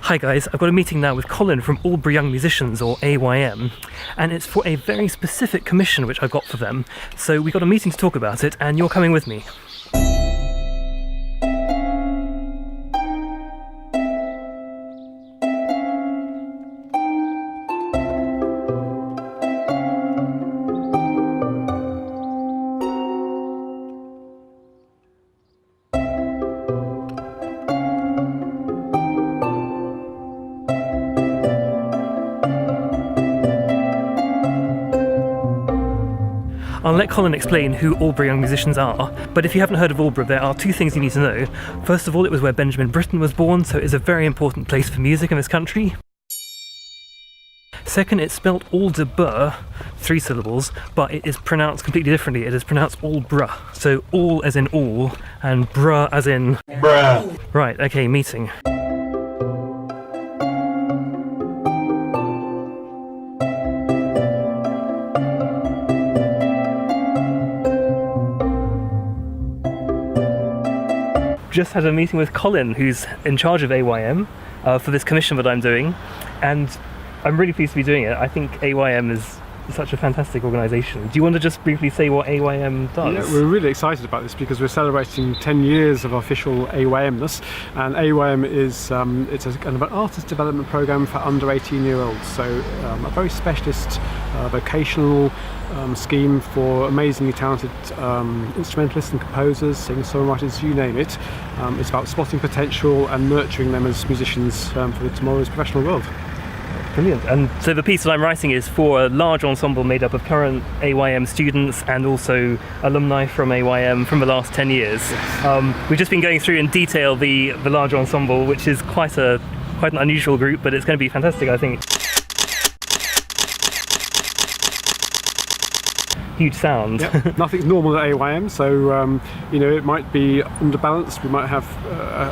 Hi guys, I've got a meeting now with Colin from Aldeburgh Young Musicians, or AYM, and it's for a very specific commission which I've got for them. So we got a meeting to talk about it, and you're coming with me. I'll let Colin explain who Aldeburgh Young Musicians are, but if you haven't heard of Aldeburgh, there are two things you need to know. First of all, it was where Benjamin Britten was born, so it's a very important place for music in this country. Second, it's spelled Aldeburgh, 3 syllables, but it is pronounced completely differently. It is pronounced Aldeburgh, so all as in all, and bruh as in bruh. Right, okay, meeting. Just had a meeting with Colin, who's in charge of AYM for this commission that I'm doing, and I'm really pleased to be doing it. I think AYM is such a fantastic organisation. Do you want to just briefly say what AYM does? Yeah, we're really excited about this because we're celebrating 10 years of official AYM-ness, and AYM is it's a kind of an artist development programme for under 18-year-olds, so a very specialist vocational scheme for amazingly talented instrumentalists and composers, singer-songwriters, you name it. It's about spotting potential and nurturing them as musicians for tomorrow's professional world. Brilliant. And so the piece that I'm writing is for a large ensemble made up of current AYM students and also alumni from AYM from the last 10 years. Yes. We've just been going through in detail the large ensemble, which is quite an unusual group, but it's going to be fantastic, I think. Huge sound. Yep. Nothing's normal at AYM, so you know, it might be underbalanced. We might have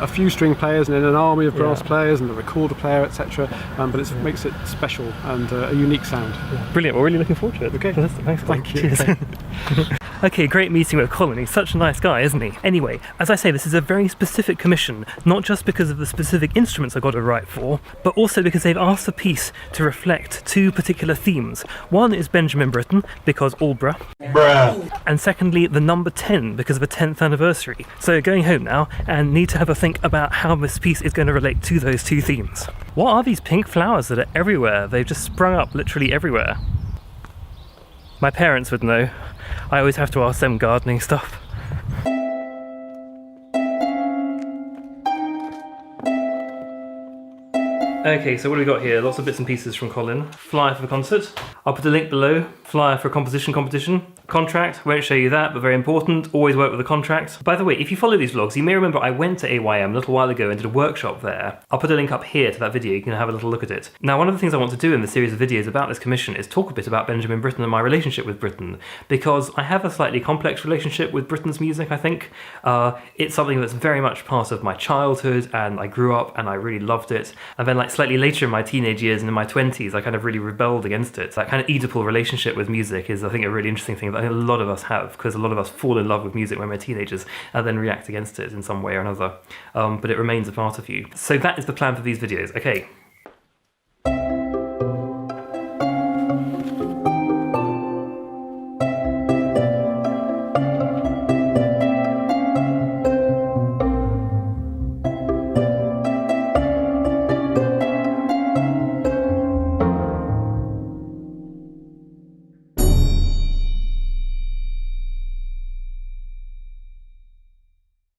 a few string players and then an army of brass players and a recorder player, etc. But it makes it special and a unique sound. Yeah. Brilliant. We're really looking forward to it. Okay. Thanks, Colin. Thank you. Cheers. Okay, great meeting with Colin. He's such a nice guy, isn't he? Anyway, as I say, this is a very specific commission, not just because of the specific instruments I've got to write for, but also because they've asked the piece to reflect 2 particular themes. One is Benjamin Britten, because Aldeburgh. Bruh. And secondly, the number 10, because of the 10th anniversary. So going home now, and need to have a think about how this piece is going to relate to those 2 themes. What are these pink flowers that are everywhere? They've just sprung up literally everywhere. My parents would know. I always have to ask them gardening stuff. Okay, so what do we got here? Lots of bits and pieces from Colin. Flyer for the concert. I'll put a link below. Flyer for a composition competition. Contract, won't show you that, but very important. Always work with a contract. By the way, if you follow these vlogs, you may remember I went to AYM a little while ago and did a workshop there. I'll put a link up here to that video, you can have a little look at it. Now, one of the things I want to do in the series of videos about this commission is talk a bit about Benjamin Britten and my relationship with Britten, because I have a slightly complex relationship with Britten's music, I think. It's something that's very much part of my childhood, and I grew up and I really loved it. And then like slightly later in my teenage years and in my 20s, I kind of really rebelled against it. That kind of Oedipal relationship with music is, I think, a really interesting thing that I think a lot of us have, because a lot of us fall in love with music when we're teenagers and then react against it in some way or another. But it remains a part of you. So that is the plan for these videos. Okay.